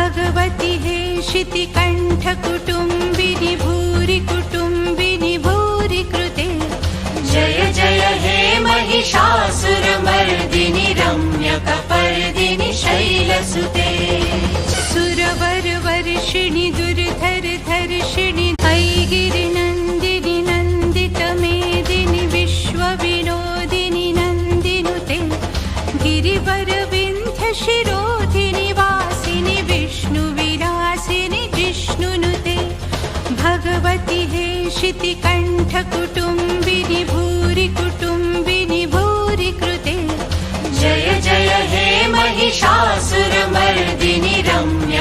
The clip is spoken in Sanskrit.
भगवति हे शितिकण्ठकुटुम्बिनि भूरि कुटुम्बिनि भूरि कृते जय जय हे महिषासुरमर्दिनि रम्यकपर्दिनि शैलसुते सुरवरवर्षिणि दुर्धरधर्षिणि ऐगिरिनन्दिनि नन्दितमेदिनि विश्वविनोदिनि नन्दिनुते गिरिवरविन्ध्यशिरोधिनि वासिनि विष्णुविलासिनि जिष्णुनुते भगवति हे शितिकण्ठकुटुम्बिनि भूरि कुटुम्बिनि भूरि कृते जय जय हे महिषासुरमर्दिनि रम्य